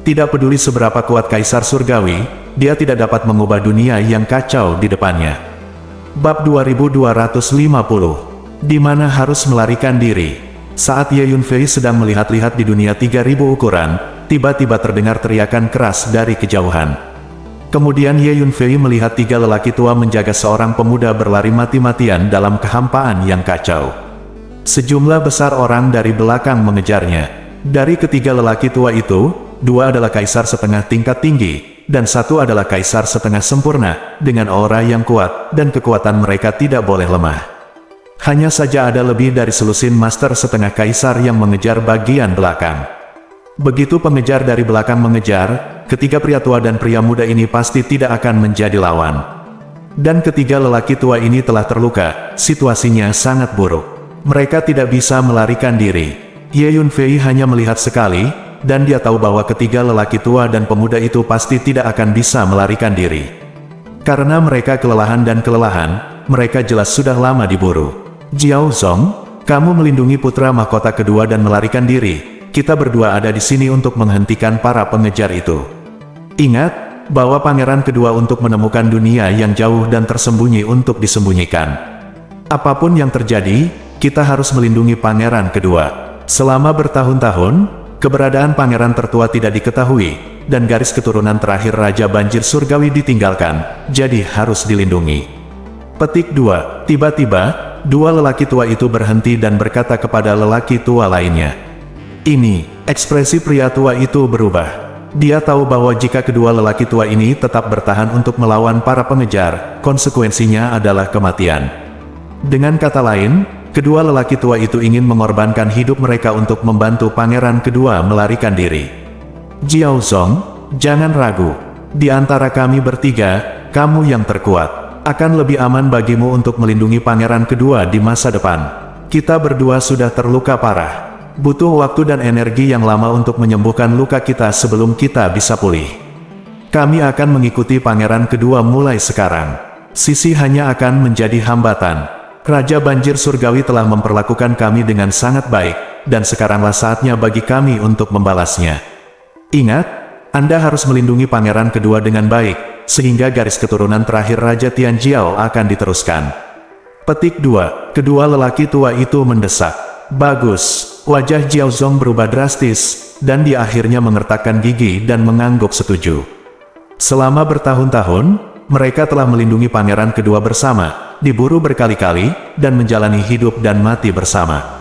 Tidak peduli seberapa kuat kaisar surgawi, dia tidak dapat mengubah dunia yang kacau di depannya. Bab 2250. Di mana harus melarikan diri. Saat Ye Yunfei sedang melihat-lihat di dunia 3000 ukuran, tiba-tiba terdengar teriakan keras dari kejauhan. Kemudian Ye Yunfei melihat 3 lelaki tua menjaga seorang pemuda berlari mati-matian dalam kehampaan yang kacau. Sejumlah besar orang dari belakang mengejarnya. Dari ketiga lelaki tua itu, 2 adalah kaisar setengah tingkat tinggi, dan 1 adalah kaisar setengah sempurna, dengan aura yang kuat, dan kekuatan mereka tidak boleh lemah. Hanya saja ada lebih dari selusin master setengah kaisar yang mengejar bagian belakang. Begitu pengejar dari belakang mengejar, ketiga pria tua dan pria muda ini pasti tidak akan menjadi lawan. Dan ketiga lelaki tua ini telah terluka, situasinya sangat buruk. Mereka tidak bisa melarikan diri. Ye Yunfei hanya melihat sekali, dan dia tahu bahwa ketiga lelaki tua dan pemuda itu pasti tidak akan bisa melarikan diri. Karena mereka kelelahan dan kelelahan, mereka jelas sudah lama diburu. Jiao Zong, kamu melindungi putra mahkota kedua dan melarikan diri. Kita berdua ada di sini untuk menghentikan para pengejar itu. Ingat, bawa pangeran kedua untuk menemukan dunia yang jauh dan tersembunyi untuk disembunyikan. Apapun yang terjadi, kita harus melindungi pangeran kedua. Selama bertahun-tahun, keberadaan pangeran tertua tidak diketahui, dan garis keturunan terakhir Raja Banjir Surgawi ditinggalkan, jadi harus dilindungi. Petik 2. Tiba-tiba, 2 lelaki tua itu berhenti dan berkata kepada lelaki tua lainnya. Ini, ekspresi pria tua itu berubah. Dia tahu bahwa jika kedua lelaki tua ini tetap bertahan untuk melawan para pengejar, konsekuensinya adalah kematian. Dengan kata lain, kedua lelaki tua itu ingin mengorbankan hidup mereka untuk membantu pangeran kedua melarikan diri. Jiao Zong, jangan ragu. Di antara kami bertiga, kamu yang terkuat. Akan lebih aman bagimu untuk melindungi pangeran kedua di masa depan. Kita berdua sudah terluka parah. Butuh waktu dan energi yang lama untuk menyembuhkan luka kita sebelum kita bisa pulih. Kami akan mengikuti pangeran kedua mulai sekarang. Sisi hanya akan menjadi hambatan. Raja Banjir Surgawi telah memperlakukan kami dengan sangat baik, dan sekaranglah saatnya bagi kami untuk membalasnya. Ingat, Anda harus melindungi pangeran kedua dengan baik, sehingga garis keturunan terakhir Raja Tianjiao akan diteruskan. Petik 2. Kedua lelaki tua itu mendesak. Bagus. Wajah Jiao Zong berubah drastis, dan dia akhirnya mengertakkan gigi dan mengangguk setuju. Selama bertahun-tahun, Mereka telah melindungi pangeran kedua bersama, diburu berkali-kali, dan menjalani hidup dan mati bersama.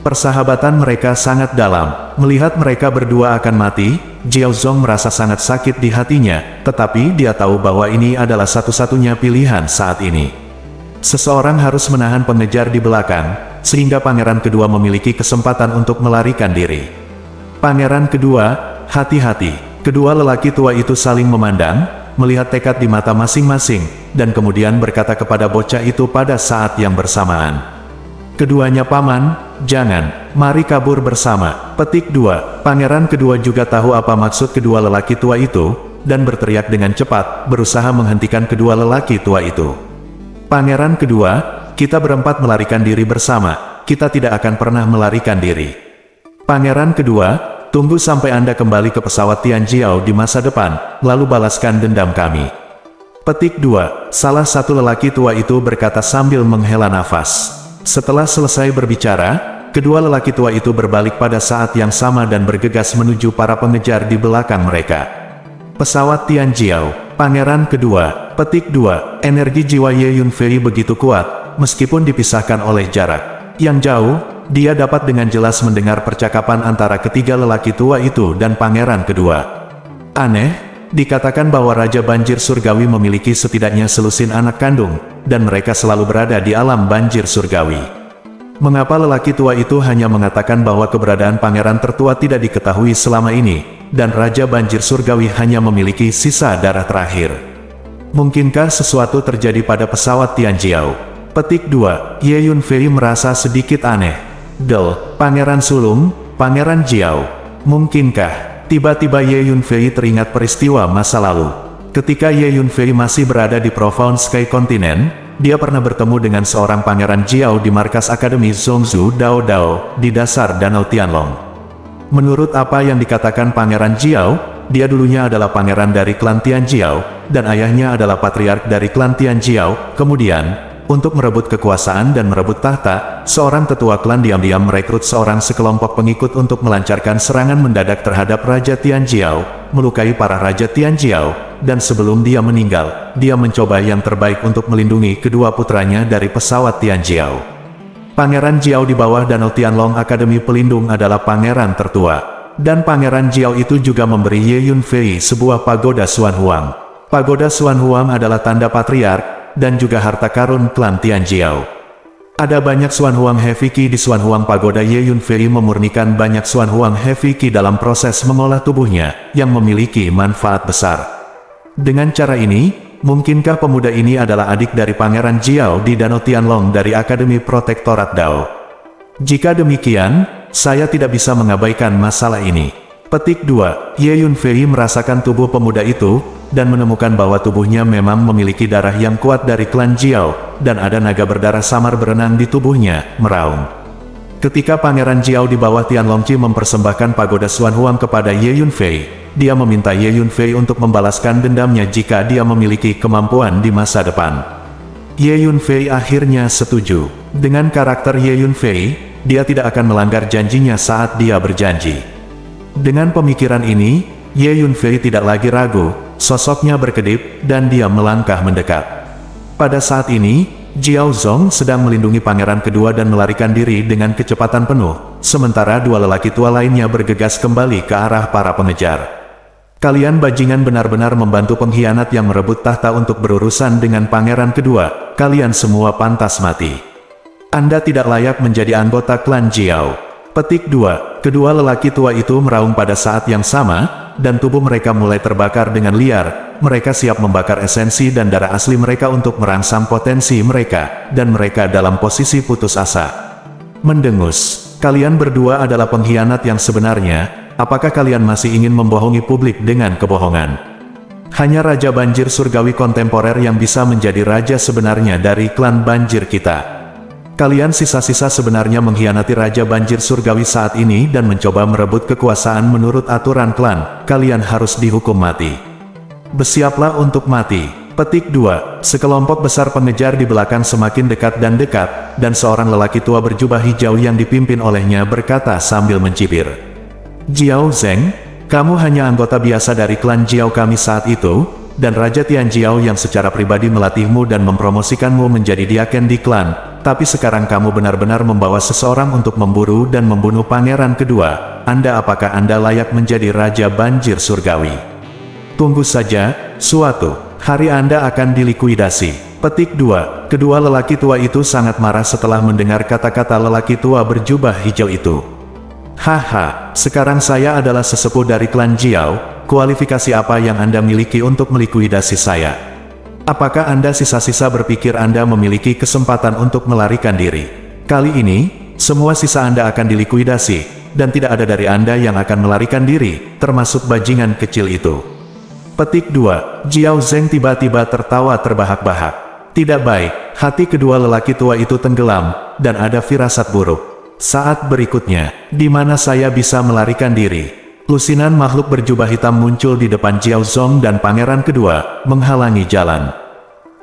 Persahabatan mereka sangat dalam. Melihat mereka berdua akan mati, Jiao Zong merasa sangat sakit di hatinya, tetapi dia tahu bahwa ini adalah satu-satunya pilihan saat ini. Seseorang harus menahan pengejar di belakang, sehingga pangeran kedua memiliki kesempatan untuk melarikan diri. Pangeran kedua, hati-hati. Kedua lelaki tua itu saling memandang, melihat tekad di mata masing-masing, dan kemudian berkata kepada bocah itu pada saat yang bersamaan. Keduanya, "Paman, jangan, mari kabur bersama." Petik 2. Pangeran kedua juga tahu apa maksud kedua lelaki tua itu, dan berteriak dengan cepat, berusaha menghentikan kedua lelaki tua itu. "Pangeran kedua, kita berempat melarikan diri bersama, kita tidak akan pernah melarikan diri." Pangeran kedua, "Tunggu sampai Anda kembali ke pesawat Tianjiao di masa depan, lalu balaskan dendam kami." Petik 2. Salah satu lelaki tua itu berkata sambil menghela nafas. Setelah selesai berbicara, kedua lelaki tua itu berbalik pada saat yang sama dan bergegas menuju para pengejar di belakang mereka. Pesawat Tianjiao, Pangeran kedua. Petik 2. Energi jiwa Ye Yunfei begitu kuat, meskipun dipisahkan oleh jarak yang jauh, dia dapat dengan jelas mendengar percakapan antara ketiga lelaki tua itu dan pangeran kedua. Aneh, dikatakan bahwa Raja Banjir Surgawi memiliki setidaknya selusin anak kandung, dan mereka selalu berada di alam banjir surgawi. Mengapa lelaki tua itu hanya mengatakan bahwa keberadaan pangeran tertua tidak diketahui selama ini, dan Raja Banjir Surgawi hanya memiliki sisa darah terakhir? Mungkinkah sesuatu terjadi pada pesawat Tianjiao? Petik 2. Ye Yunfei merasa sedikit aneh. Pangeran sulung, Pangeran Jiao. Mungkinkah? Tiba-tiba Ye Yunfei teringat peristiwa masa lalu. Ketika Ye Yunfei masih berada di Profound Sky Continent, dia pernah bertemu dengan seorang Pangeran Jiao di markas Akademi Zhongzhou Dao Dao, di dasar Danau Tianlong. Menurut apa yang dikatakan Pangeran Jiao, dia dulunya adalah pangeran dari klan Tianjiao, dan ayahnya adalah patriark dari klan Tianjiao. Kemudian, untuk merebut kekuasaan dan merebut tahta, seorang tetua klan diam-diam merekrut seorang sekelompok pengikut untuk melancarkan serangan mendadak terhadap Raja Tianjiao, melukai para Raja Tianjiao, dan sebelum dia meninggal, dia mencoba yang terbaik untuk melindungi kedua putranya dari pesawat Tianjiao. Pangeran Jiao di bawah Danau Tianlong Akademi Pelindung adalah pangeran tertua, dan Pangeran Jiao itu juga memberi Ye Yunfei sebuah pagoda Xuan Huang. Pagoda Xuan Huang adalah tanda patriark, dan juga harta karun klan Tianjiao. Ada banyak Xuan Huang Heavy Qi di Xuan Huang Pagoda. Ye Yunfei memurnikan banyak Xuan Huang Heavy Qi dalam proses mengolah tubuhnya, yang memiliki manfaat besar. Dengan cara ini, mungkinkah pemuda ini adalah adik dari Pangeran Jiao di Danau Tianlong dari Akademi Protektorat Dao? Jika demikian, saya tidak bisa mengabaikan masalah ini. Petik 2. Ye Yunfei merasakan tubuh pemuda itu, dan menemukan bahwa tubuhnya memang memiliki darah yang kuat dari klan Jiao, dan ada naga berdarah samar berenang di tubuhnya, meraung. Ketika Pangeran Jiao di bawah Tianlongqi mempersembahkan pagoda Xuan Huang kepada Ye Yunfei, dia meminta Ye Yunfei untuk membalaskan dendamnya jika dia memiliki kemampuan di masa depan. Ye Yunfei akhirnya setuju. Dengan karakter Ye Yunfei, dia tidak akan melanggar janjinya saat dia berjanji. Dengan pemikiran ini, Ye Yunfei tidak lagi ragu, sosoknya berkedip, dan dia melangkah mendekat. Pada saat ini, Jiao Zong sedang melindungi pangeran kedua dan melarikan diri dengan kecepatan penuh, sementara dua lelaki tua lainnya bergegas kembali ke arah para pengejar. Kalian bajingan benar-benar membantu pengkhianat yang merebut tahta untuk berurusan dengan pangeran kedua, kalian semua pantas mati. Anda tidak layak menjadi anggota klan Jiao. Petik 2. Kedua lelaki tua itu meraung pada saat yang sama, dan tubuh mereka mulai terbakar dengan liar. Mereka siap membakar esensi dan darah asli mereka untuk merangsang potensi mereka, dan mereka dalam posisi putus asa. Mendengus. Kalian berdua adalah pengkhianat yang sebenarnya. Apakah kalian masih ingin membohongi publik dengan kebohongan? Hanya Raja Banjir Surgawi kontemporer yang bisa menjadi raja sebenarnya dari klan Banjir kita. Kalian sisa-sisa sebenarnya mengkhianati Raja Banjir Surgawi saat ini dan mencoba merebut kekuasaan menurut aturan klan. Kalian harus dihukum mati. Bersiaplah untuk mati. Petik 2. Sekelompok besar pengejar di belakang semakin dekat, dan seorang lelaki tua berjubah hijau yang dipimpin olehnya berkata sambil mencibir. Jiao Zeng, kamu hanya anggota biasa dari klan Jiao kami saat itu, dan Raja Tianjiao yang secara pribadi melatihmu dan mempromosikanmu menjadi diaken di klan, tapi sekarang kamu benar-benar membawa seseorang untuk memburu dan membunuh pangeran kedua. Apakah Anda layak menjadi Raja Banjir Surgawi? Tunggu saja, suatu hari Anda akan dilikuidasi. Petik 2. Kedua lelaki tua itu sangat marah setelah mendengar kata-kata lelaki tua berjubah hijau itu. Haha, sekarang saya adalah sesepuh dari klan Jiao, kualifikasi apa yang Anda miliki untuk melikuidasi saya? Apakah Anda sisa-sisa berpikir Anda memiliki kesempatan untuk melarikan diri? Kali ini, semua sisa Anda akan dilikuidasi, dan tidak ada dari Anda yang akan melarikan diri, termasuk bajingan kecil itu. Petik 2. Jiao Zeng tiba-tiba tertawa terbahak-bahak. Tidak baik, hati kedua lelaki tua itu tenggelam, dan ada firasat buruk. Saat berikutnya, di mana saya bisa melarikan diri? Lusinan makhluk berjubah hitam muncul di depan Jiao Zong dan pangeran kedua, menghalangi jalan.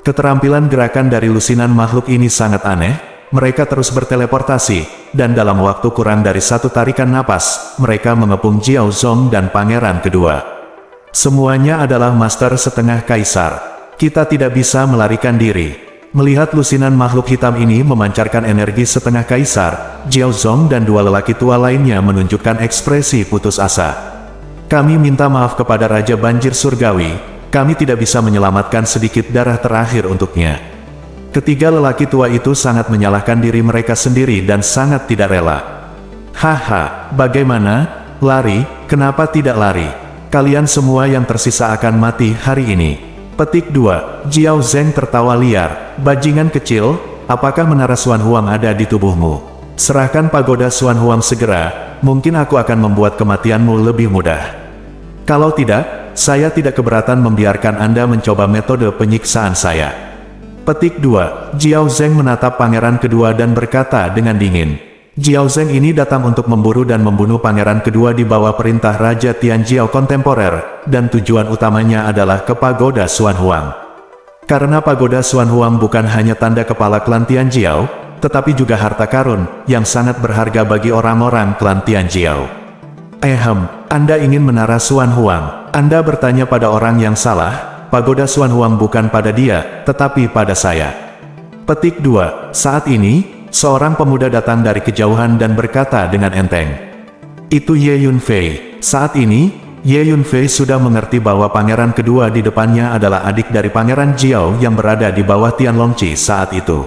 Keterampilan gerakan dari lusinan makhluk ini sangat aneh, mereka terus berteleportasi, dan dalam waktu kurang dari satu tarikan napas, mereka mengepung Jiao Zong dan pangeran kedua. Semuanya adalah master setengah kaisar. Kita tidak bisa melarikan diri. Melihat lusinan makhluk hitam ini memancarkan energi setengah kaisar, Jiao Zong dan dua lelaki tua lainnya menunjukkan ekspresi putus asa. Kami minta maaf kepada Raja Banjir Surgawi, kami tidak bisa menyelamatkan sedikit darah terakhir untuknya. Ketiga lelaki tua itu sangat menyalahkan diri mereka sendiri dan sangat tidak rela. Haha, bagaimana? Lari? Kenapa tidak lari? Kalian semua yang tersisa akan mati hari ini. Petik 2. Jiao Zeng tertawa liar. Bajingan kecil, apakah menara Xuan Huang ada di tubuhmu? Serahkan pagoda Xuan Huang segera, mungkin aku akan membuat kematianmu lebih mudah. Kalau tidak, saya tidak keberatan membiarkan Anda mencoba metode penyiksaan saya. Petik 2. Jiao Zeng menatap pangeran kedua dan berkata dengan dingin. Jiao Zeng ini datang untuk memburu dan membunuh pangeran kedua di bawah perintah Raja Tianjiao kontemporer, dan tujuan utamanya adalah ke pagoda Xuan Huang. Karena pagoda Xuan Huang bukan hanya tanda kepala klan Tianjiao, tetapi juga harta karun, yang sangat berharga bagi orang-orang klan Tianjiao. Anda ingin menara Xuan Huang? Anda bertanya pada orang yang salah, pagoda Xuan Huang bukan pada dia, tetapi pada saya. Petik 2. Saat ini, seorang pemuda datang dari kejauhan dan berkata dengan enteng. Itu Ye Yunfei. Saat ini, Ye Yunfei sudah mengerti bahwa pangeran kedua di depannya adalah adik dari pangeran Jiao yang berada di bawah Tianlongqi saat itu.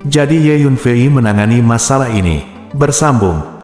Jadi Ye Yunfei menangani masalah ini. Bersambung.